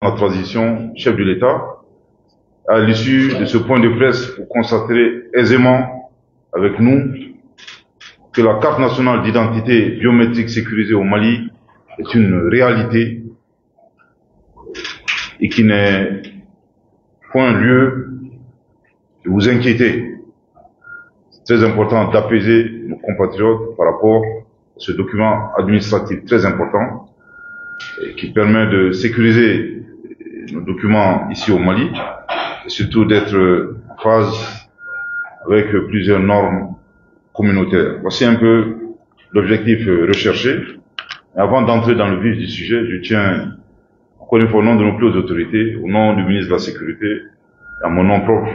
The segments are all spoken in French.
la transition, chef de l'État. À l'issue de ce point de presse, vous constaterez aisément avec nous que la carte nationale d'identité biométrique sécurisée au Mali est une réalité et qui n'est point lieu de vous inquiéter. C'est très important d'apaiser nos compatriotes par rapport à ce document administratif très important et qui permet de sécuriser nos documents ici au Mali et surtout d'être en phase avec plusieurs normes communautaires. Voici un peu l'objectif recherché. Et avant d'entrer dans le vif du sujet, je tiens, encore une fois, au nom de nos plus hautes autorités, au nom du ministre de la Sécurité et à mon nom propre,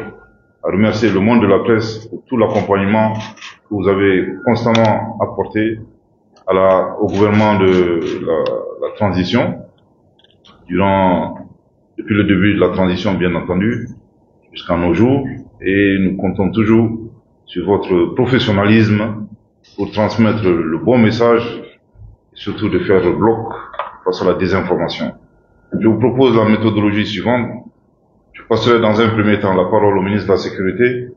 à remercier le monde de la presse pour tout l'accompagnement que vous avez constamment apporté au gouvernement de la transition, depuis le début de la transition, bien entendu, jusqu'à nos jours, et nous comptons toujours sur votre professionnalisme pour transmettre le bon message et surtout de faire le bloc face à la désinformation. Je vous propose la méthodologie suivante. Je passerai dans un premier temps la parole au ministre de la Sécurité, de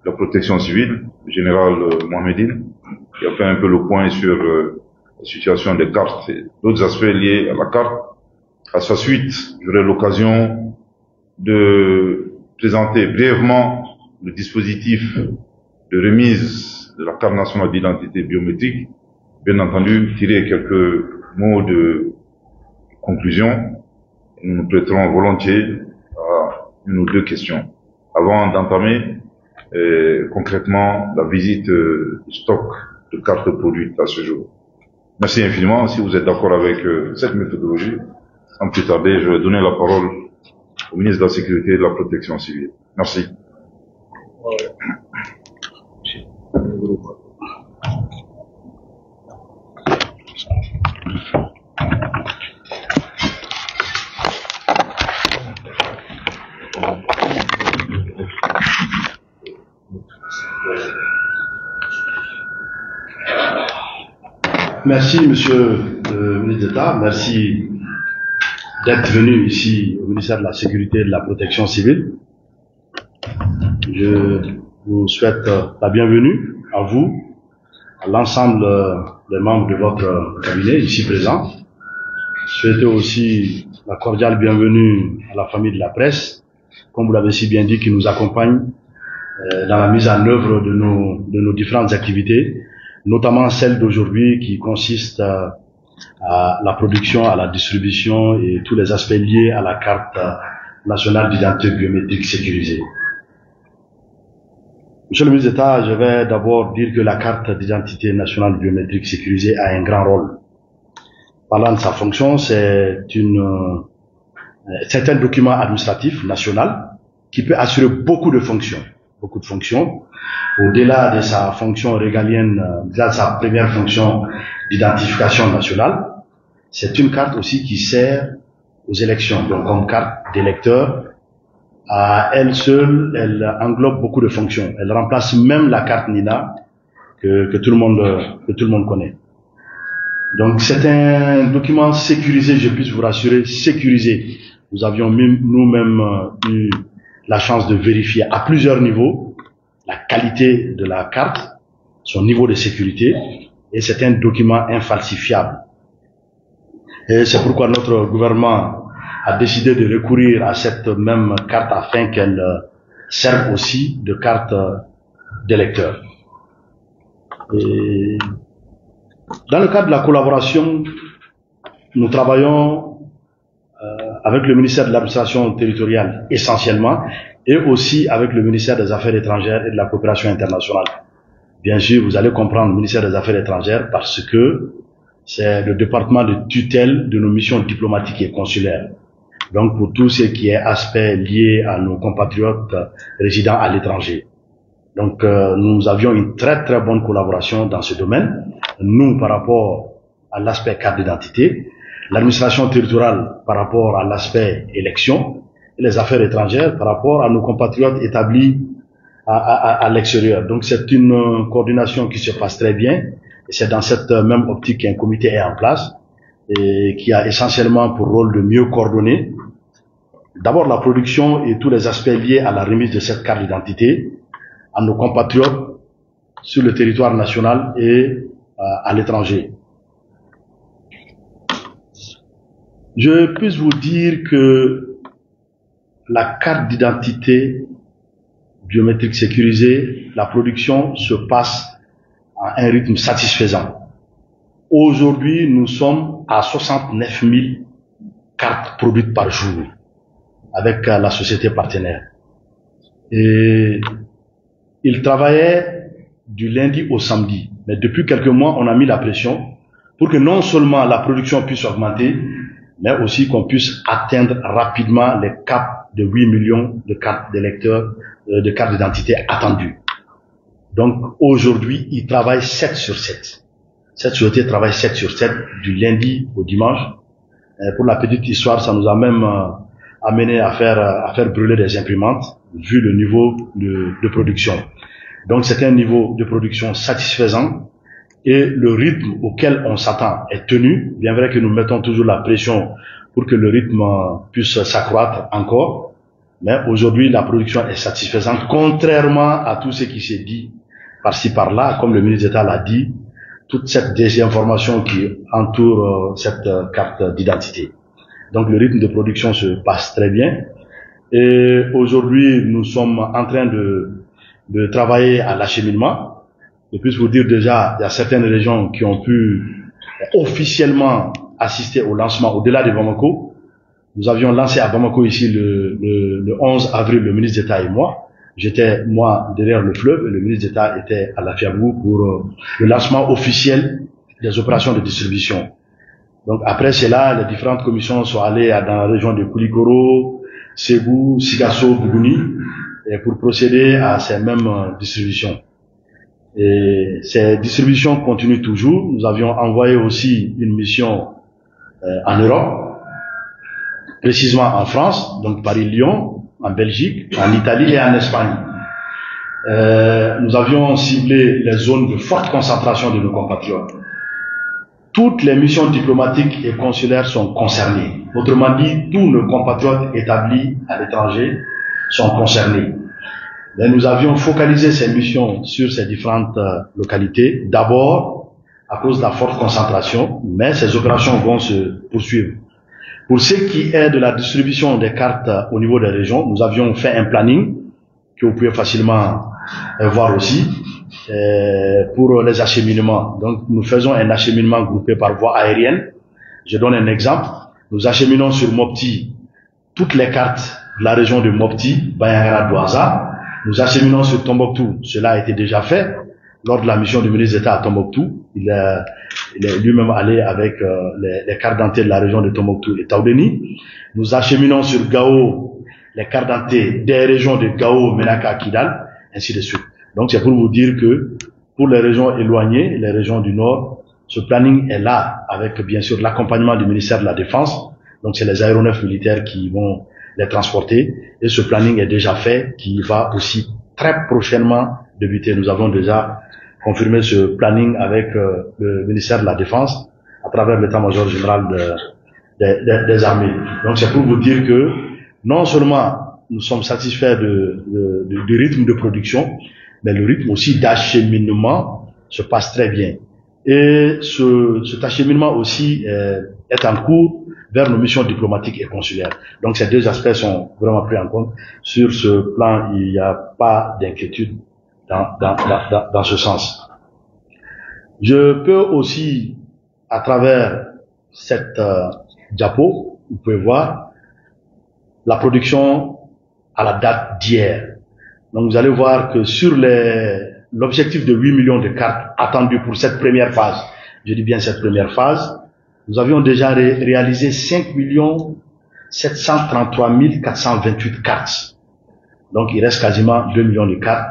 la Protection civile, le général Mohamedine, qui a fait un peu le point sur la situation des cartes et d'autres aspects liés à la carte. À sa suite, j'aurai l'occasion de présenter brièvement le dispositif de remise de la carte nationale d'identité biométrique, bien entendu tirer quelques mots de conclusion. Nous nous prêterons volontiers à une ou deux questions avant d'entamer concrètement la visite du stock de cartes produites à ce jour. Merci infiniment. Si vous êtes d'accord avec cette méthodologie, sans plus tarder, je vais donner la parole au ministre de la Sécurité et de la Protection civile. Merci. Merci, monsieur le ministre d'État. Merci d'être venu ici au ministère de la Sécurité et de la Protection civile. Je vous souhaite la bienvenue à vous, à l'ensemble des membres de votre cabinet ici présents. Souhaitez aussi la cordiale bienvenue à la famille de la presse, comme vous l'avez si bien dit, qui nous accompagne dans la mise en œuvre de nos différentes activités, notamment celle d'aujourd'hui qui consiste à la production, à la distribution et tous les aspects liés à la carte nationale d'identité biométrique sécurisée. Monsieur le ministre d'État, je vais d'abord dire que la carte d'identité nationale biométrique sécurisée a un grand rôle. Parlant de sa fonction, c'est un document administratif national qui peut assurer beaucoup de fonctions. Au-delà de sa fonction régalienne, de sa première fonction d'identification nationale, c'est une carte aussi qui sert aux élections. Donc, comme carte d'électeur, à elle seule, elle englobe beaucoup de fonctions. Elle remplace même la carte NINA que tout le monde connaît. Donc, c'est un document sécurisé, je puis vous rassurer, sécurisé. Nous avions nous-mêmes eu la chance de vérifier à plusieurs niveaux la qualité de la carte, son niveau de sécurité, et c'est un document infalsifiable. Et c'est pourquoi notre gouvernement a décidé de recourir à cette même carte afin qu'elle serve aussi de carte d'électeur. Et dans le cadre de la collaboration, nous travaillons avec le ministère de l'administration territoriale essentiellement, et aussi avec le ministère des Affaires étrangères et de la coopération internationale. Bien sûr, vous allez comprendre le ministère des Affaires étrangères parce que c'est le département de tutelle de nos missions diplomatiques et consulaires. Donc, pour tout ce qui est aspect lié à nos compatriotes résidant à l'étranger. Donc, nous avions une très très bonne collaboration dans ce domaine. Nous, par rapport à l'aspect carte d'identité, l'administration territoriale par rapport à l'aspect élection, et les affaires étrangères par rapport à nos compatriotes établis à l'extérieur. Donc c'est une coordination qui se passe très bien, et c'est dans cette même optique qu'un comité est en place, et qui a essentiellement pour rôle de mieux coordonner D'abord, la production et tous les aspects liés à la remise de cette carte d'identité à nos compatriotes sur le territoire national et à l'étranger. Je puis vous dire que la carte d'identité biométrique sécurisée, la production se passe à un rythme satisfaisant. Aujourd'hui, nous sommes à 69 000 cartes produites par jour avec la société partenaire. Et il travaillait du lundi au samedi. Mais depuis quelques mois, on a mis la pression pour que non seulement la production puisse augmenter, mais aussi qu'on puisse atteindre rapidement les caps de 8 millions de cartes d'électeurs, de cartes d'identité attendues. Donc aujourd'hui, il travaille 7 sur 7. Cette société travaille 7 sur 7 du lundi au dimanche. Pour la petite histoire, ça nous a même amené à faire brûler des imprimantes vu le niveau de production. Donc c'est un niveau de production satisfaisant et le rythme auquel on s'attend est tenu. Bien vrai que nous mettons toujours la pression pour que le rythme puisse s'accroître encore, mais aujourd'hui la production est satisfaisante, contrairement à tout ce qui s'est dit par-ci par-là, comme le ministre d'État l'a dit, toute cette désinformation qui entoure cette carte d'identité. Donc le rythme de production se passe très bien et aujourd'hui nous sommes en train de travailler à l'acheminement. Je peux vous dire déjà, il y a certaines régions qui ont pu officiellement assister au lancement au-delà de Bamako. Nous avions lancé à Bamako ici le 11 avril, le ministre d'État et moi. J'étais, moi, derrière le fleuve et le ministre d'État était à la Fiabou pour le lancement officiel des opérations de distribution. Donc après cela, les différentes commissions sont allées dans la région de Koulikoro, Ségou, Sigasso, Bougouni, et pour procéder à ces mêmes distributions. Et ces distributions continuent toujours. Nous avions envoyé aussi une mission en Europe, précisément en France, donc Paris-Lyon, en Belgique, en Italie et en Espagne. Nous avions ciblé les zones de forte concentration de nos compatriotes. Toutes les missions diplomatiques et consulaires sont concernées. Autrement dit, tous nos compatriotes établis à l'étranger sont concernés. Mais nous avions focalisé ces missions sur ces différentes localités, d'abord à cause de la forte concentration, mais ces opérations vont se poursuivre. Pour ce qui est de la distribution des cartes au niveau des régions, nous avions fait un planning que vous pouvez facilement voir aussi pour les acheminements. Donc nous faisons un acheminement groupé par voie aérienne. Je donne un exemple. Nous acheminons sur Mopti toutes les cartes de la région de Mopti, Bayangara, Douaza. Nous acheminons sur Tombouctou. Cela a été déjà fait lors de la mission du ministre d'État à Tombouctou. Il est lui-même allé avec les cartes d'identité de la région de Tombouctou et Taoudeni. Nous acheminons sur Gao les cartes d'identité des régions de Gao, Menaka, Kidal, ainsi de suite. Donc c'est pour vous dire que pour les régions éloignées, les régions du Nord, ce planning est là avec bien sûr l'accompagnement du ministère de la Défense. Donc c'est les aéronefs militaires qui vont les transporter et ce planning est déjà fait qui va aussi très prochainement débuter. Nous avons déjà confirmé ce planning avec le ministère de la Défense à travers l'état-major général des armées. Donc c'est pour vous dire que non seulement nous sommes satisfaits du rythme de production, mais le rythme aussi d'acheminement se passe très bien. Et cet acheminement aussi est en cours vers nos missions diplomatiques et consulaires. Donc ces deux aspects sont vraiment pris en compte. Sur ce plan, il n'y a pas d'inquiétude dans ce sens. Je peux aussi, à travers cette diapo, vous pouvez voir la production à la date d'hier. Donc vous allez voir que sur l'objectif de 8 millions de cartes attendues pour cette première phase, je dis bien cette première phase, nous avions déjà réalisé 5 733 428 cartes. Donc il reste quasiment 2 millions de cartes.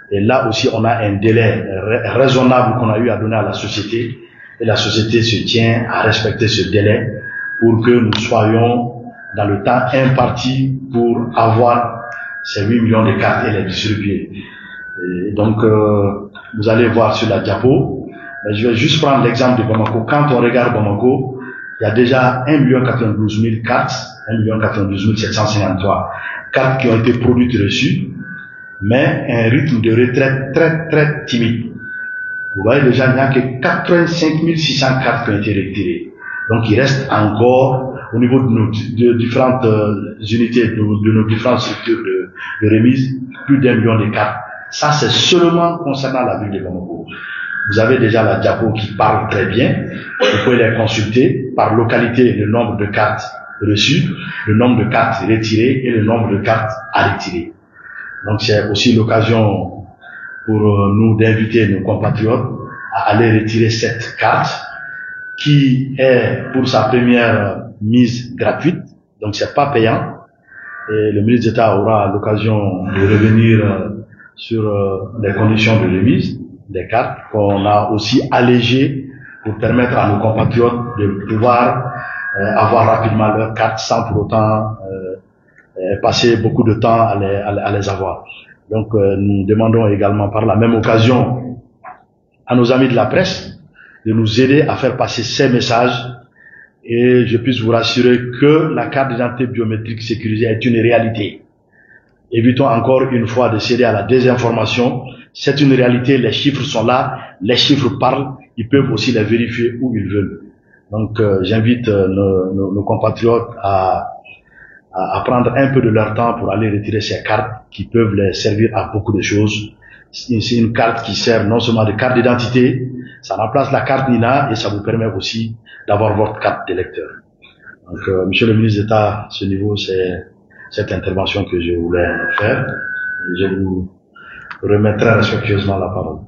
Et là aussi on a un délai raisonnable qu'on a eu à donner à la société. Et la société se tient à respecter ce délai pour que nous soyons dans le temps imparti pour avoir ces 8 millions de cartes et les distribuer. Et donc vous allez voir sur la diapo. Je vais juste prendre l'exemple de Bamako. Quand on regarde Bamako, il y a déjà 1 092 000 cartes, 1 092 753 cartes qui ont été produites et reçues, mais un rythme de retraite très timide. Vous voyez déjà, il n'y a que 85 600 cartes qui ont été retirées. Donc il reste encore, au niveau de nos différentes unités, de nos différentes structures de remise, plus d'1 million de cartes. Ça, c'est seulement concernant la ville de Bamako. Vous avez déjà la diapo qui parle très bien. Vous pouvez les consulter par localité, le nombre de cartes reçues, le nombre de cartes retirées et le nombre de cartes à retirer. Donc c'est aussi l'occasion pour nous d'inviter nos compatriotes à aller retirer cette carte qui est pour sa première mise gratuite, donc c'est pas payant. Et le ministre d'État aura l'occasion de revenir sur les conditions de remise des cartes qu'on a aussi allégées pour permettre à nos compatriotes de pouvoir avoir rapidement leur carte sans pour autant passer beaucoup de temps à les avoir. Donc nous demandons également par la même occasion à nos amis de la presse de nous aider à faire passer ces messages, et je puisse vous rassurer que la carte d'identité biométrique sécurisée est une réalité. Évitons encore une fois de céder à la désinformation. C'est une réalité, les chiffres sont là, les chiffres parlent, ils peuvent aussi les vérifier où ils veulent. Donc j'invite nos compatriotes à prendre un peu de leur temps pour aller retirer ces cartes qui peuvent les servir à beaucoup de choses. C'est une carte qui sert non seulement de carte d'identité, ça remplace la carte NINA et ça vous permet aussi d'avoir votre carte d'électeur. Donc, Monsieur le ministre d'État, à ce niveau, c'est cette intervention que je voulais faire. Je vous remettrai respectueusement la parole.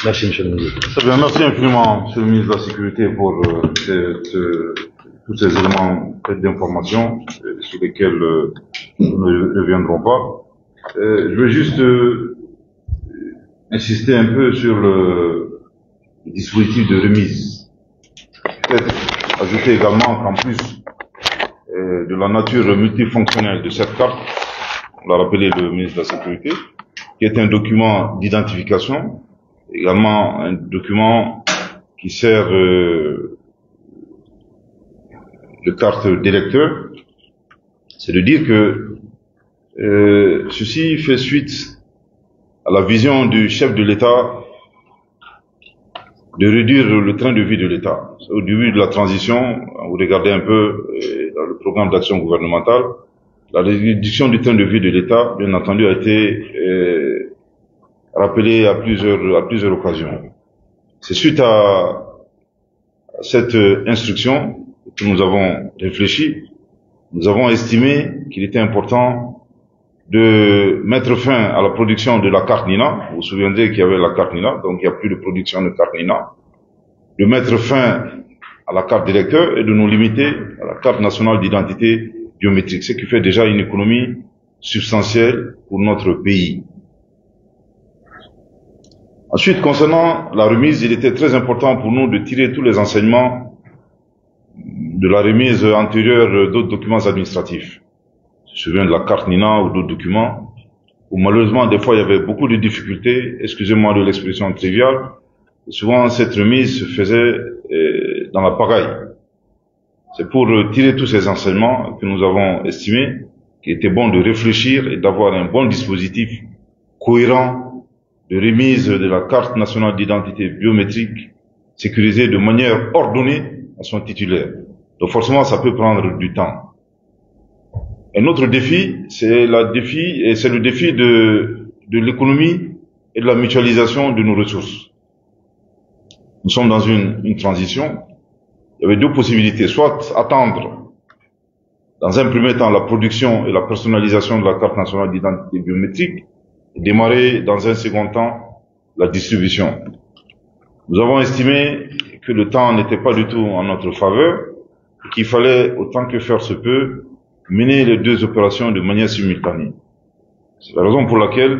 Merci, Monsieur le ministre. Très bien, merci infiniment, Monsieur le ministre de la Sécurité, pour tous ces éléments d'information sur lesquels nous ne reviendrons pas. Je veux juste insister un peu sur le dispositif de remise. Peut-être ajouter également qu'en plus de la nature multifonctionnelle de cette carte, on l'a rappelé le ministre de la Sécurité, qui est un document d'identification, également un document qui sert de carte d'électeur, c'est de dire que ceci fait suite à la vision du chef de l'État de réduire le train de vie de l'État. Au début de la transition, vous regardez un peu dans le programme d'action gouvernementale, la réduction du train de vie de l'État, bien entendu, a été rappelée à plusieurs occasions. C'est suite à cette instruction que nous avons réfléchi, nous avons estimé qu'il était important de mettre fin à la production de la carte NINA. Vous vous souviendrez qu'il y avait la carte NINA, donc il n'y a plus de production de carte NINA. De mettre fin à la carte d'électeur et de nous limiter à la carte nationale d'identité biométrique, ce qui fait déjà une économie substantielle pour notre pays. Ensuite, concernant la remise, il était très important pour nous de tirer tous les enseignements de la remise antérieure d'autres documents administratifs. Je me souviens de la carte NINA ou d'autres documents, où malheureusement, des fois, il y avait beaucoup de difficultés, excusez-moi de l'expression triviale, et souvent cette remise se faisait dans la pagaille. C'est pour tirer tous ces enseignements que nous avons estimé qu'il était bon de réfléchir et d'avoir un bon dispositif cohérent de remise de la carte nationale d'identité biométrique sécurisée de manière ordonnée à son titulaire. Donc forcément, ça peut prendre du temps. Un autre défi, c'est le défi de l'économie et de la mutualisation de nos ressources. Nous sommes dans une transition. Il y avait deux possibilités. Soit attendre, dans un premier temps, la production et la personnalisation de la carte nationale d'identité biométrique et démarrer, dans un second temps, la distribution. Nous avons estimé que le temps n'était pas du tout en notre faveur et qu'il fallait, autant que faire se peut, mener les deux opérations de manière simultanée. C'est la raison pour laquelle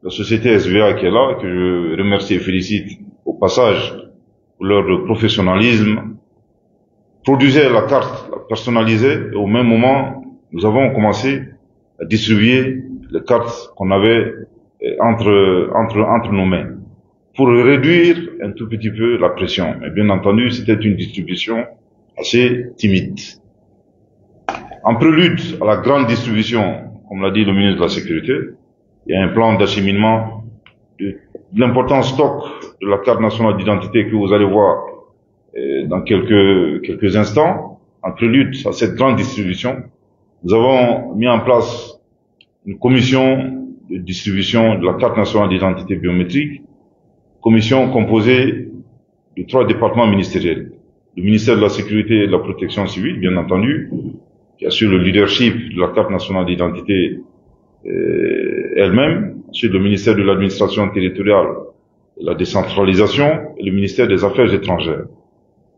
la société SVA qui est là, que je remercie et félicite au passage pour leur professionnalisme, produisait la carte, la personnalisait, et au même moment, nous avons commencé à distribuer les cartes qu'on avait entre nos mains, pour réduire un tout petit peu la pression. Et bien entendu, c'était une distribution assez timide. En prélude à la grande distribution, comme l'a dit le ministre de la Sécurité, il y a un plan d'acheminement de l'important stock de la carte nationale d'identité que vous allez voir dans quelques instants. En prélude à cette grande distribution, nous avons mis en place une commission de distribution de la carte nationale d'identité biométrique, commission composée de 3 départements ministériels. Le ministère de la Sécurité et de la Protection civile, bien entendu, qui assure le leadership de la carte nationale d'identité elle-même, ensuite le ministère de l'administration territoriale et la décentralisation et le ministère des Affaires étrangères.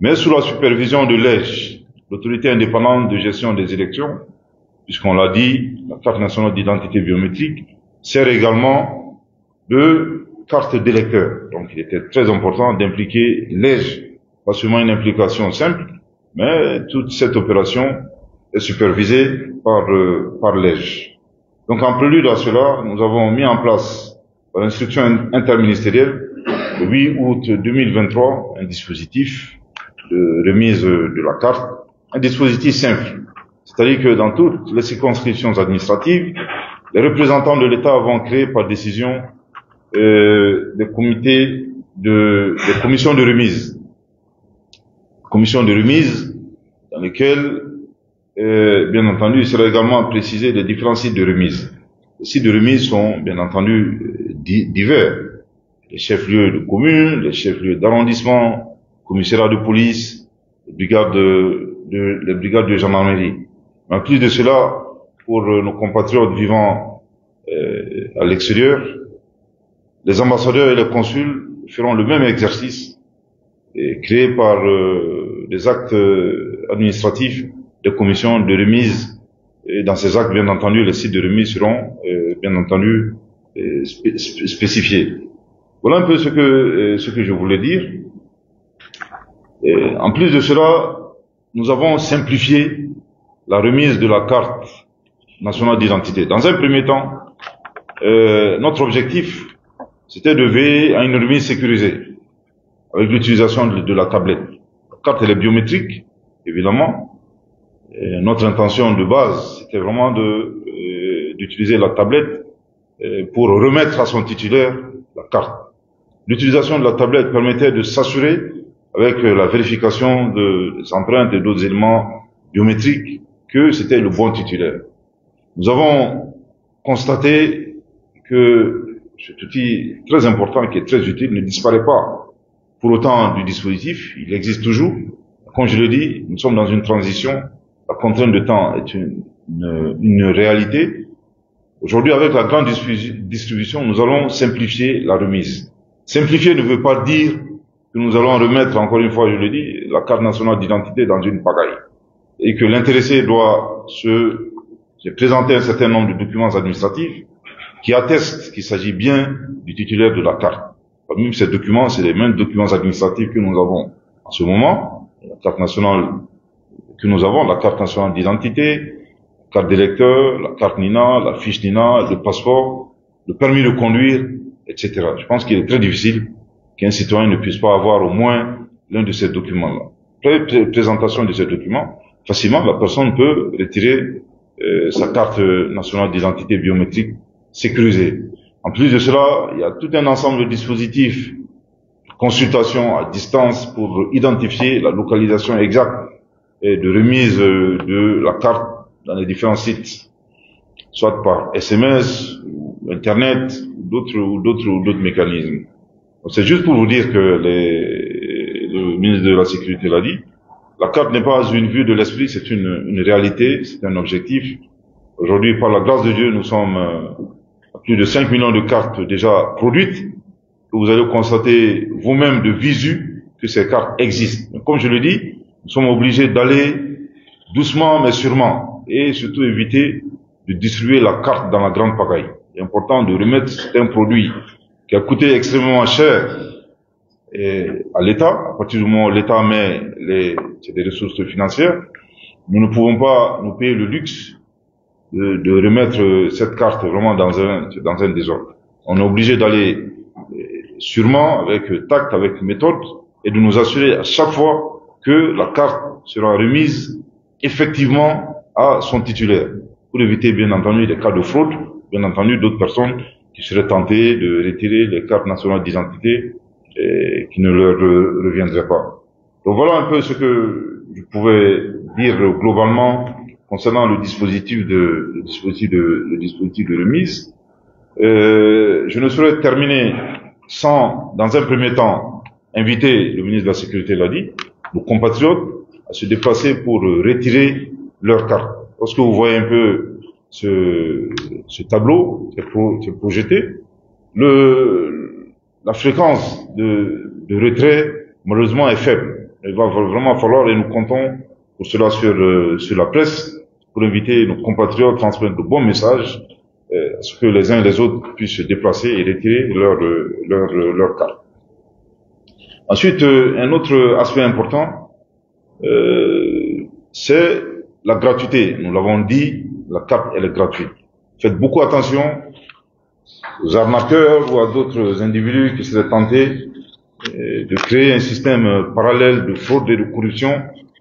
Mais sous la supervision de l'EGE, l'autorité indépendante de gestion des élections, puisqu'on l'a dit, la carte nationale d'identité biométrique sert également de carte d'électeur. Donc il était très important d'impliquer l'EGE, pas seulement une implication simple, mais toute cette opération est supervisée par l'EGE. Donc en prélude à cela, nous avons mis en place, par l'instruction interministérielle, le 8 août 2023, un dispositif de remise de la carte, un dispositif simple. C'est-à-dire que dans toutes les circonscriptions administratives, les représentants de l'État vont créer par décision des commissions de remise. Commissions de remise dans lesquelles, bien entendu, il sera également précisé les différents sites de remise. Les sites de remise sont, bien entendu, divers. Les chefs-lieux de communes, les chefs-lieux d'arrondissement, commissariats de police, les brigades de gendarmerie. En plus de cela, pour nos compatriotes vivant à l'extérieur, les ambassadeurs et les consuls feront le même exercice créé par des actes administratifs de commissions de remise. Et dans ces actes, bien entendu, les sites de remise seront, bien entendu, spécifiés. Voilà un peu ce que je voulais dire. En plus de cela, nous avons simplifié la remise de la carte nationale d'identité. Dans un premier temps, notre objectif, c'était de veiller à une remise sécurisée, avec l'utilisation de la tablette. La carte, elle est biométrique, évidemment. Et notre intention de base, c'était vraiment d'utiliser la tablette pour remettre à son titulaire la carte. L'utilisation de la tablette permettait de s'assurer, avec la vérification des empreintes et d'autres éléments biométriques, que c'était le bon titulaire. Nous avons constaté que cet outil très important, qui est très utile, ne disparaît pas pour autant du dispositif. Il existe toujours. Comme je le dis, nous sommes dans une transition. La contrainte de temps est une réalité. Aujourd'hui, avec la grande distribution, nous allons simplifier la remise. Simplifier ne veut pas dire que nous allons remettre, encore une fois, je le dis, la carte nationale d'identité dans une pagaille. Et que l'intéressé doit se présenter un certain nombre de documents administratifs qui attestent qu'il s'agit bien du titulaire de la carte. Parmi ces documents, c'est les mêmes documents administratifs que nous avons en ce moment. La carte nationale que nous avons, la carte nationale d'identité, la carte d'électeur, la carte NINA, la fiche NINA, le passeport, le permis de conduire, etc. Je pense qu'il est très difficile qu'un citoyen ne puisse pas avoir au moins l'un de ces documents-là. Après présentation de ces documents, facilement la personne peut retirer sa carte nationale d'identité biométrique sécurisée. En plus de cela, il y a tout un ensemble de dispositifs de consultation à distance pour identifier la localisation exacte et de remise de la carte dans les différents sites, soit par SMS, ou Internet, ou d'autres mécanismes. C'est juste pour vous dire que le ministre de la Sécurité l'a dit, la carte n'est pas une vue de l'esprit, c'est une réalité, c'est un objectif. Aujourd'hui, par la grâce de Dieu, nous sommes à plus de 5 millions de cartes déjà produites. Vous allez constater vous-même de visu que ces cartes existent. Mais comme je le dis, nous sommes obligés d'aller doucement mais sûrement et surtout éviter de distribuer la carte dans la grande pagaille. Il est important de remettre certains produits qui a coûté extrêmement cher à l'État. À partir du moment où l'État met des ressources financières, nous ne pouvons pas nous payer le luxe de remettre cette carte vraiment dans un désordre. On est obligé d'aller sûrement, avec tact, avec méthode, et de nous assurer à chaque fois que la carte sera remise effectivement à son titulaire, pour éviter bien entendu des cas de fraude, bien entendu d'autres personnes qui seraient tentées de retirer les cartes nationales d'identité et qui ne leur reviendraient pas. Donc voilà un peu ce que je pouvais dire globalement concernant le dispositif de remise. Je ne saurais terminer sans, dans un premier temps, inviter, le ministre de la Sécurité l'a dit, nos compatriotes à se déplacer pour retirer leur carte. Lorsque vous voyez un peu ce tableau, c'est projeté, la fréquence de retrait, malheureusement, est faible. Il va vraiment falloir, et nous comptons pour cela sur la presse, pour inviter nos compatriotes à transmettre de bons messages, à ce que les uns et les autres puissent se déplacer et retirer leur carte. Ensuite, un autre aspect important, c'est la gratuité. Nous l'avons dit, la carte, elle est gratuite. Faites beaucoup attention aux arnaqueurs ou à d'autres individus qui seraient tentés de créer un système parallèle de fraude et de corruption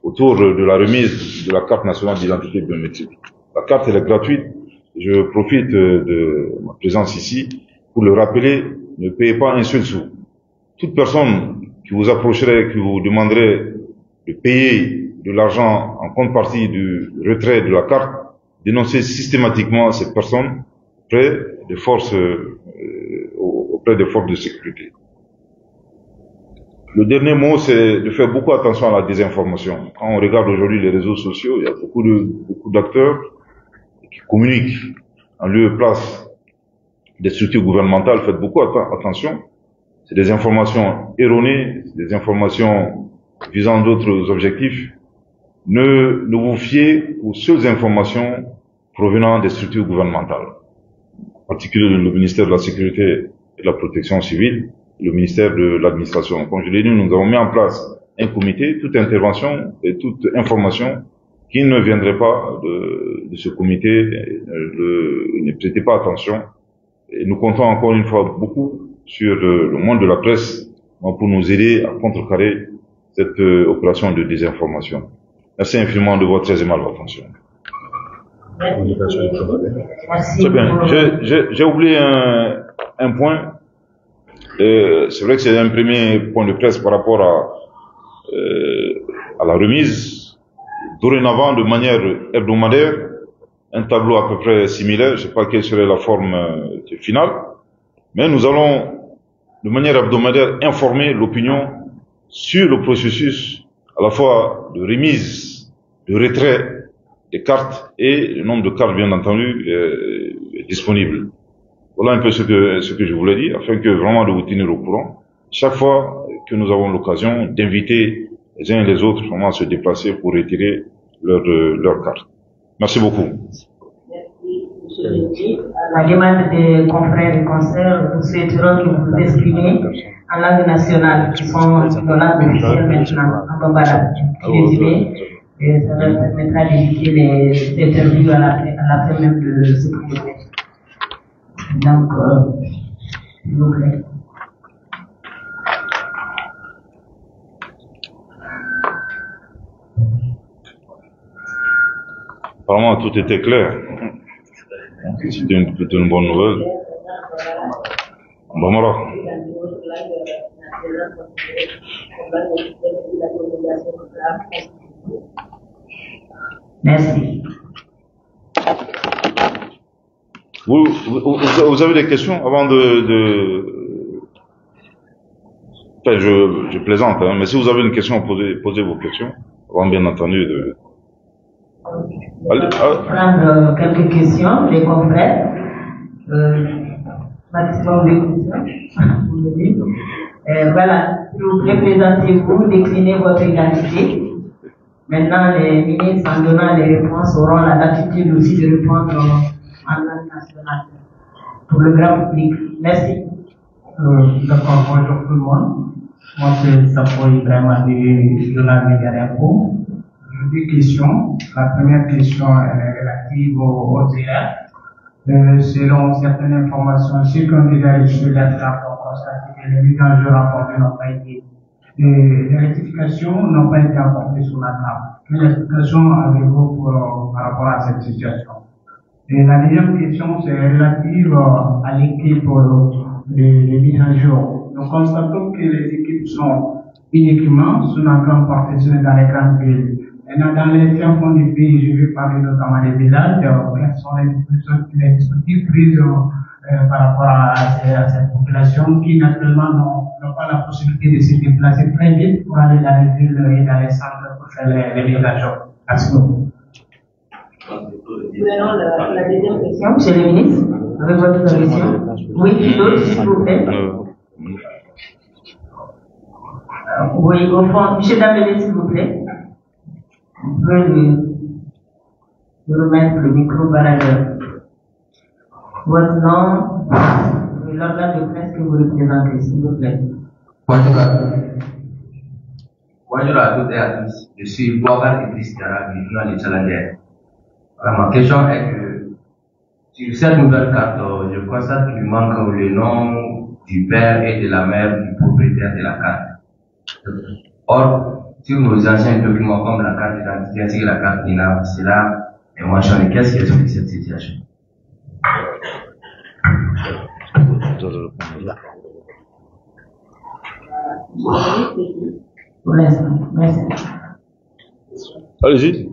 autour de la remise de la carte nationale d'identité biométrique. La carte, elle est gratuite. Je profite de ma présence ici pour le rappeler, ne payez pas un seul sou. Toute personne qui vous approcherait, qui vous demanderait de payer de l'argent en contrepartie du retrait de la carte, dénoncez systématiquement cette personne auprès des forces de sécurité. Le dernier mot, c'est de faire beaucoup attention à la désinformation. Quand on regarde aujourd'hui les réseaux sociaux, il y a beaucoup d'acteurs qui communiquent en lieu et place des structures gouvernementales. Faites beaucoup attention. C'est des informations erronées, des informations visant d'autres objectifs. Ne vous fiez aux seules informations provenant des structures gouvernementales, en particulier le ministère de la Sécurité et de la Protection civile, le ministère de l'Administration. Comme je l'ai dit, nous avons mis en place un comité. Toute intervention et toute information qui ne viendrait pas de ce comité, ne prêtez pas attention. Et nous comptons encore une fois beaucoup sur le monde de la presse pour nous aider à contrecarrer cette opération de désinformation. Merci infiniment de votre très aimable attention. Merci. Très bien. J'ai oublié un point. C'est vrai que c'est un premier point de presse par rapport à la remise. Dorénavant, de manière hebdomadaire, un tableau à peu près similaire. Je ne sais pas quelle serait la forme finale, mais nous allons, de manière hebdomadaire, informer l'opinion sur le processus à la fois de remise, de retrait des cartes et le nombre de cartes, bien entendu, disponibles. Voilà un peu ce que je voulais dire, afin que vraiment de vous tenir au courant. Chaque fois que nous avons l'occasion d'inviter les uns et les autres vraiment à se déplacer pour retirer leur carte. Merci beaucoup. Merci, monsieur le ministre. À la demande des confrères et consoeurs, nous souhaiterons que vous vous exprimez en langue nationale, qui sont nos langues officielles maintenant, en Bambara. Résumé, ça leur permettra d'éviter les interviews à la fin même de ce projet. Donc, s'il vous plaît. Apparemment, tout était clair. C'était plutôt une bonne nouvelle. Bamara. Merci. Vous avez des questions avant Enfin, je plaisante, hein, mais si vous avez une question, posez vos questions. Avant, bien entendu, Prendre quelques questions des confrères. Maximum de questions, vous me dites. Voilà, s'il vous plaît, présentez-vous, déclinez votre identité. Maintenant, les ministres, en donnant les réponses, auront la latitude aussi de répondre en langue nationale pour le grand public. Merci. D'accord, bonjour tout le monde. Moi, c'est Safo Ibrahima du journal Média Info. J'ai deux questions. La première question est relative aux IR. Selon certaines informations, ceux qui ont déjà reçu la trappe ont constaté que les mises en jeu rapportées n'ont pas été et les rectifications n'ont pas été apportées sur la table. Quelle explication avez-vous par rapport à cette situation? Et la deuxième question, c'est relative à l'équipe de mise à jour. Nous constatons que les équipes sont uniquement sur la grande partie dans les grandes villes. Maintenant, dans les fins fonds du pays, je vais parler notamment des villages, quels sont les dispositifs pris par rapport à cette population qui naturellement n'ont pas la possibilité de se déplacer très vite pour aller dans les villes et dans les centres pour faire les mises à jour. Merci beaucoup. Maintenant, la deuxième question, monsieur le ministre, avec votre permission. Oui, d'autres, s'il vous plaît. Oui, au fond, monsieur Dambélé, s'il vous plaît. Vous pouvez lui remettre le micro par ailleurs. Votre nom et l'organe de presse que vous représentez, s'il vous plaît. Bonjour à toutes et à tous. Je suis Bouakar Idriss Diarra, du les Challenger. Ma question est que sur cette nouvelle carte, je constate qu'il manque le nom du père et de la mère du propriétaire de la carte. Or, sur nos anciens documents comme la carte d'identité ainsi que la carte NINA, cela est mentionné. Qu'est-ce qui explique cette situation? Pour l'instant, merci. Allez-y.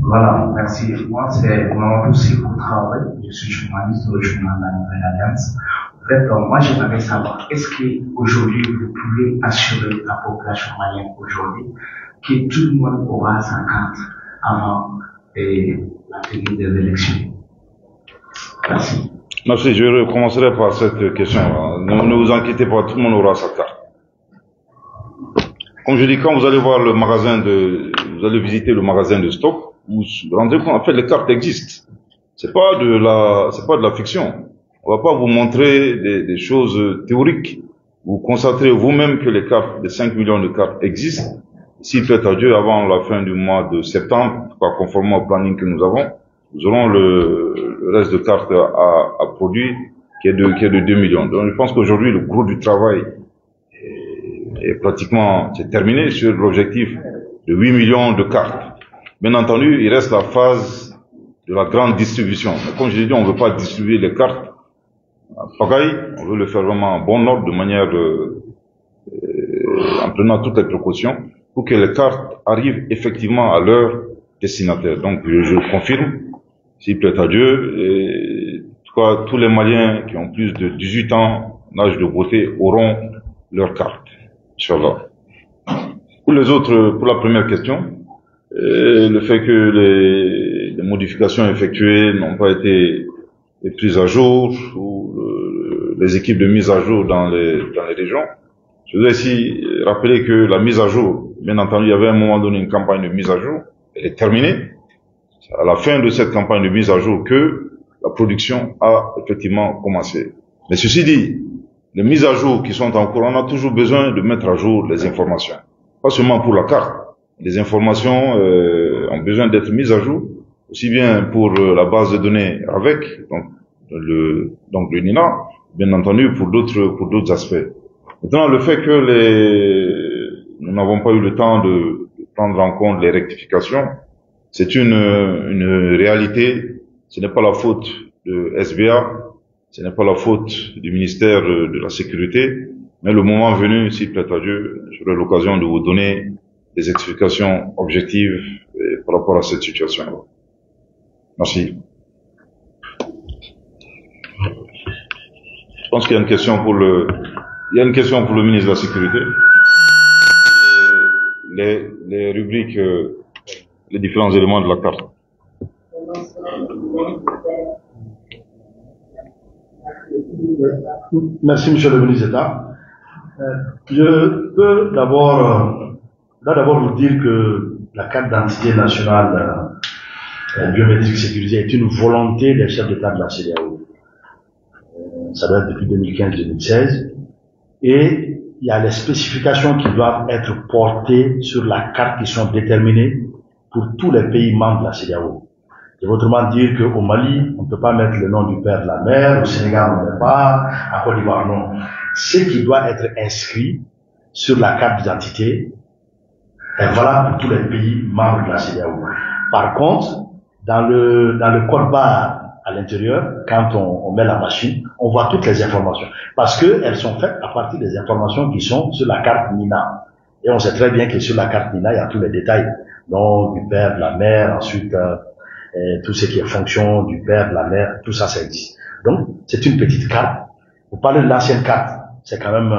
Voilà, merci. Moi, c'est Mamadou Sikou Traoré. Je suis journaliste au journal de la Nouvelle Alliance. En fait, moi, j'aimerais savoir, est-ce qu'aujourd'hui, vous pouvez assurer la population malienne aujourd'hui que tout le monde aura sa carte avant la tenue des élections? Merci. Merci, je recommencerai par cette question. Ne vous inquiétez pas, tout le monde aura sa carte. Comme je dis, quand vous allez voir le magasin vous allez visiter le magasin de stock, vous vous rendez compte, en fait, les cartes existent. C'est pas de la fiction. On va pas vous montrer des choses théoriques. Vous constaterez vous-même que les cartes, les 5 millions de cartes existent. S'il plaît à Dieu, avant la fin du mois de septembre, conformément au planning que nous avons, nous aurons le reste de cartes à produire qui est de 2 millions. Donc, je pense qu'aujourd'hui, le gros du travail est pratiquement terminé sur l'objectif de 8 millions de cartes. Bien entendu, il reste la phase de la grande distribution. Mais comme je l'ai dit, on ne veut pas distribuer les cartes en pagaille, on veut le faire vraiment en bon ordre, de manière en prenant toutes les précautions pour que les cartes arrivent effectivement à leur destinataire. Donc je confirme, s'il plaît à Dieu, et, en tout cas, tous les Maliens qui ont plus de 18 ans, l'âge de voter, auront leur carte. Inch'Allah. Pour les autres, pour la première question, le fait que les modifications effectuées n'ont pas été prises à jour, ou les équipes de mise à jour dans les régions. Je voudrais ici rappeler que la mise à jour, bien entendu, il y avait à un moment donné une campagne de mise à jour, elle est terminée. C'est à la fin de cette campagne de mise à jour que la production a effectivement commencé. Mais ceci dit, les mises à jour qui sont en cours, on a toujours besoin de mettre à jour les informations. Pas seulement pour la carte. Les informations ont besoin d'être mises à jour, aussi bien pour la base de données avec, donc le NINA, bien entendu pour d'autres aspects. Maintenant, le fait que nous n'avons pas eu le temps de prendre en compte les rectifications, c'est une réalité. Ce n'est pas la faute de SBA, ce n'est pas la faute du ministère de la Sécurité, mais le moment venu, s'il plaît à Dieu, j'aurai l'occasion de vous donner des explications objectives par rapport à cette situation-là. Merci. Je pense qu'il y a une question pour le ministre de la Sécurité. Les rubriques, les différents éléments de la carte. Merci, monsieur le ministre d'État. Je peux d'abord vous dire que la carte d'identité nationale biométrique sécurisée est une volonté des chefs d'État de la CEDEAO. Ça doit être depuis 2015-2016. Et il y a les spécifications qui doivent être portées sur la carte qui sont déterminées pour tous les pays membres de la CEDEAO. Et autrement dire qu'au Mali, on ne peut pas mettre le nom du père de la mère, au Sénégal on ne met pas, à Côte d'Ivoire non. Ce qui doit être inscrit sur la carte d'identité est valable pour tous les pays membres de la CEDEAO. Par contre, dans le code barre à l'intérieur, quand on met la machine, on voit toutes les informations. Parce que elles sont faites à partir des informations qui sont sur la carte NINA. Et on sait très bien que sur la carte NINA, il y a tous les détails. Nom du père, de la mère, ensuite, tout ce qui est fonction du père, de la mère, tout ça, ça existe. Donc, c'est une petite carte. Vous parlez de l'ancienne carte. C'est quand même,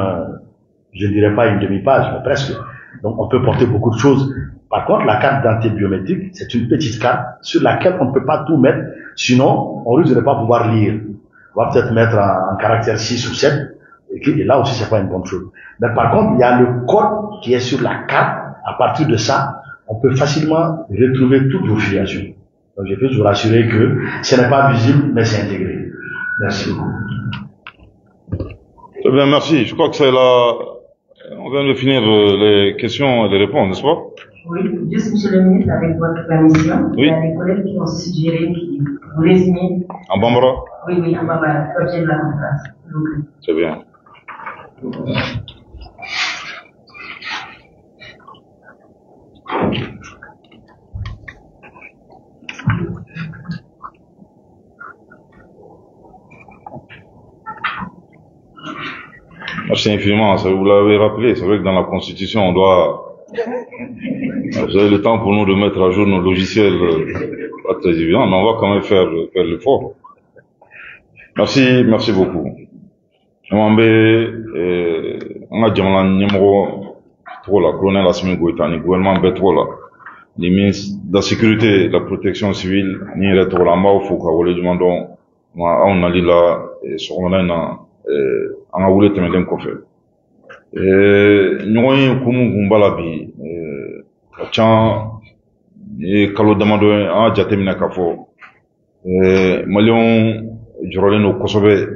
je ne dirais pas une demi-page, mais presque. Donc, on peut porter beaucoup de choses. Par contre, la carte d'identité biométrique, c'est une petite carte sur laquelle on ne peut pas tout mettre. Sinon, on risque de ne pas pouvoir lire. On va peut-être mettre en caractère 6 ou 7. Et là aussi, c'est pas une bonne chose. Mais par contre, il y a le code qui est sur la carte. À partir de ça, on peut facilement retrouver toutes vos filiations. Donc, je peux vous rassurer que ce n'est pas visible, mais c'est intégré. Merci beaucoup. Très bien, merci. Je crois que c'est là. On vient de finir les questions et les réponses, n'est-ce pas? Oui, juste monsieur le ministre, avec votre permission, oui. Il y a des collègues qui ont suggéré que vous résumiez. En Bambara? Oui, en Bambara, l'objet de la conférence. C'est bien. Merci infiniment, ça vous l'avez rappelé, c'est vrai que dans la Constitution, on doit... Vous avez le temps pour nous de mettre à jour nos logiciels, pas très évident, mais on va quand même faire l'effort. Merci beaucoup. On a jamana nyemro trop la colonel Assimi Goïta ni gouvernement trop la ni ministre de la sécurité, de la protection civile ni retro la mba faut ka wole demandon ma on ali la sogona na anga wule temeden ko fe ñoy ko mu gumbala bi ka chan e kalo damado a jatemina ka fo malion jorole no kosobe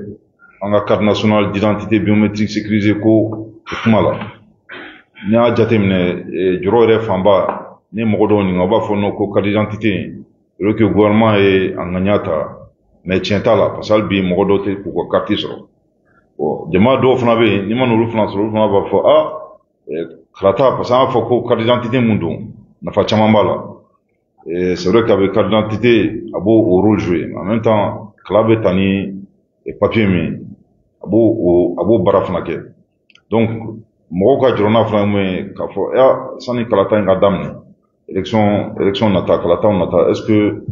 anga carte nationale d'identité biométrique sécurisée ko kuma la ni a jatemine joro re famba ni mogodo ni ngaba fo no ko carte d'identité le que gouvernement e anganyata mais tienta la pasal bi mogodo te ko carte so bon jama do fana be ni manulu fana so fana ba fo krata pasal fo ko carte d'identité mundo na fa chamamba la et c'est vrai qu'avec carte d'identité abo au rôle joué en même temps clave tani et papier mi abo barafna ke donc mogo ka jorona fana me ka fo sani kalata nga damne élection nata kalata nata est-ce que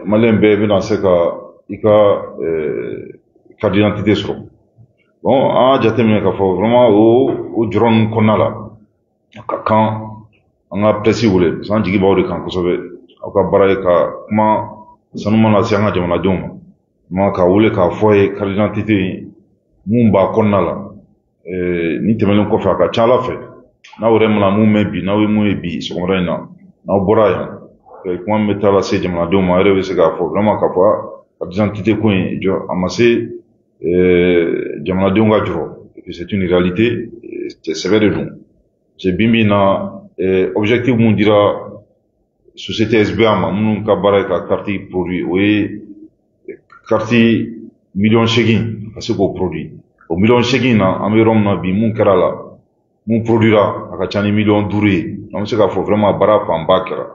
malembe be dans ce cas ika carte d'identité sur bon jatemine ka fo vraiment au joron konala ka kan anga presi wule san jigi bawde kan ko sobe aka baraye ka kuma sanuma na sianga jamana joma ma ka wule ka foye carte d'identité mumba konnala ni temelen ko fa ka chala fe na wure mala mumme bi na we mu bi so rena na boraya kuma metala se jamana joma rewe se ka fo vraiment ka fo carte d'identité ko jo amase jamana jonga juro et c'est une réalité c'est sévère de nous c'est bimina objectif mun dira société SBA ma mun ka bara ka carte produit oui carte million chegin parce que produit au million chegin na amirom na bi mun karala mun produira aka chani million duri on se ka faut vraiment bara pa mbakera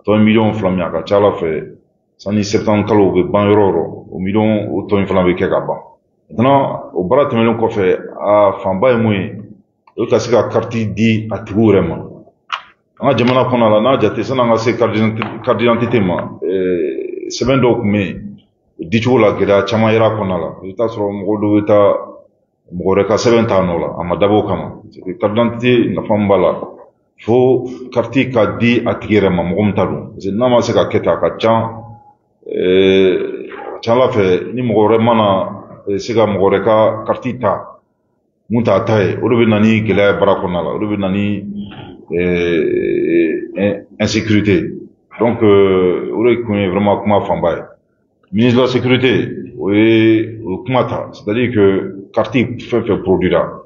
to million flamia ka chala fait sani 70 kalo be ban yororo au million au to inflamé ke ka ban maintenant au bara temelo ko fait a famba e moy o ka se ka carte di aturema anga jamana kona la na jate sana nga se carte d'identité ma seben dok me dicho la gida chama ira kona la ita soro mogodo ita mogore ka seben ta no la ama dabo kama carte d'identité na fambala fo carte ka di atigere ma mogom taru c'est na ma se ka keta ka chan la fe ni mogore mana se ka mogore ka carte ta munta tay o be nani gela barakona la o be nani insécurité. Donc, on est vraiment comment fambaye. Ministre de la Sécurité, oui, kumata, c'est-à-dire que quartier fait produira.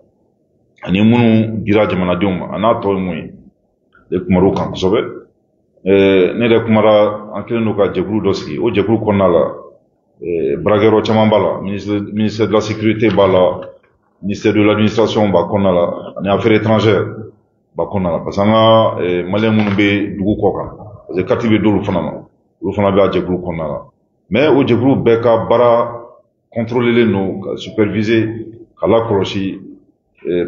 Ani munu dira jamana dioma, ana to mui. Le kumaro kan sobe. ne de kumara an kelen do ka jɛkulu dɔ sigi o jɛkulu kɔnɔna la baarakɛyɔrɔ caman b'a la ministère de la sécurité b'a la ministère de l'administration b'a kɔnɔna la ani affaires étrangères b'a kɔnɔna la parce que an ka maliyɛn minnu bɛ dugu kɔ kan parce que carte bɛ d'olu fana ma olu fana bɛ a jɛkulu kɔnɔna la mais o jɛkulu bɛɛ ka baara contrôlelen don ka superviser ka lakɔlɔsi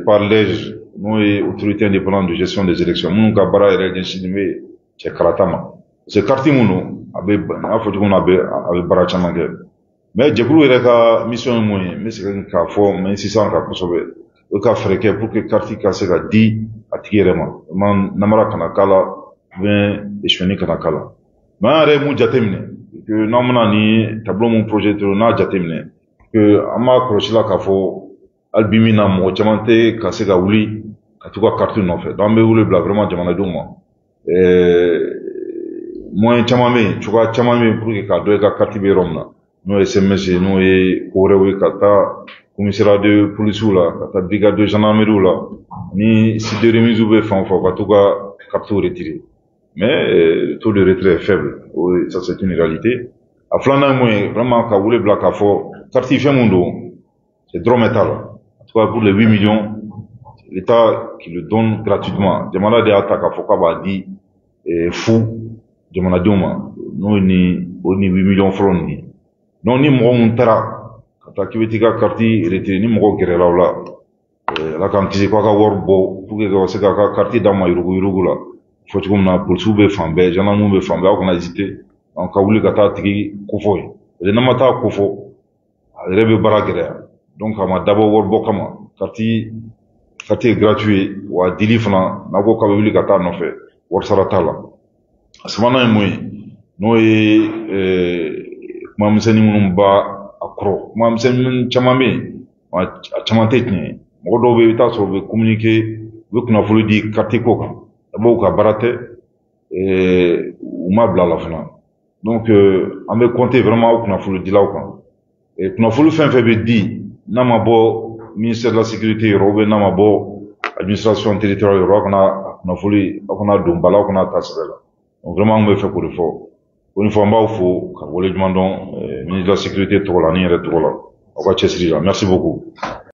par l'EJ n'o ye autorité indépendante de gestion des élections minnu ka baara yɛrɛ ɲɛsinnen bɛ cɛ karata ma parce que carte minnu a bɛ n'a fɔ cogo min na a bɛ baara caman kɛ mais jɛkulu yɛrɛ ka mission ye mun ye n bɛ segin k'a fɔ n bɛ insister kan kosɛbɛ o ye ka fɛɛrɛ kɛ pour que carte ka se ka di a tigi yɛrɛ ma namara kana k'a la ou échouer kana k'a la mais an yɛrɛ ye mun jateminɛ que n'an bɛna ni tableau mun projeté n'a jateminɛ que an b'a kɔlɔsi la k'a fɔ hali bi min na mɔgɔ caman tɛ ka se ka wuli ka t'u ka carte nɔfɛ donc an bɛ wele bila vraiment jamanadenw ma moyen caman bɛ yen cogoya caman bɛ yen pour que k'a dɔn i ka carte bɛ yɔrɔ min na n'o ye SMS ye n'o ye ko wɛrɛw ye ka taa commissariat de police la ka taa brigade de gendarmerie la ni site de remise bɛ fan o fan ka t'u ka carte retirer mais le taux de retrait est faible ça c'est une réalité a filanan ye mun ye vraiment ka wele bila k'a fɔ carte fɛn mun don c'est dɔrɔmɛ t'a la en tout cas pour les 8 millions l'État qui le donne gratuitement jamana de y'a ta k'a fɔ k'a b'a di fu jamanadenw ma n'o ni 8 millions fɔlɔ nin ye donc ni mɔgɔ mun taara ka taa k'i bɛ t'i ka carte retirer ni mɔgɔ gɛrɛla o la ala k'an kisi k'a ka wari bɔ pour que ka se k'a ka carte d'a ma yurugu la fɔ cogo min na polisiw bɛ fan bɛɛ gendarmew bɛ fan bɛɛ aw kana hésiter donc ka wuli ka taa tigi kofɔ yen parce que n'a ma taa kofɔ a yɛrɛ bɛ baara gɛlɛya donc a ma dabɔ wari bɔ kama carte ye gratuit wa dili fana n'a ko k'a bɛ wuli ka taa nɔfɛ wari sara t'a la a sabanan ye mun ye n'o ye kuma misɛnnin minnu b'a a kɔrɔ kuma misɛnnin caman bɛ yen a caman tɛ tiɲɛ ye mɔgɔ dɔw bɛ yen i bɛ taa sɔrɔ u bɛ communiquer u bɛ kunnafoni di carte ko kan d'abord u ka baara tɛ u ma bila la fana donc an bɛ compter vraiment o kunnafoni dilaw kan kunnafoni fɛn fɛn bɛ di n'a ma bɔ ministère de la sécurité yɔrɔ ou bien n'a ma bɔ administration territoriale yɔrɔ aw kana kunnafoni aw kana don ba la aw kana ta sɛbɛn la donc vraiment an bɛ fɛ k'o de fɔ o ni fɔ an b'aw fo ka waleɲuman dɔn ministre de la sécurité tɔgɔ la ani yɛrɛ tɔgɔ la aw ka cɛsiri la merci beaucoup.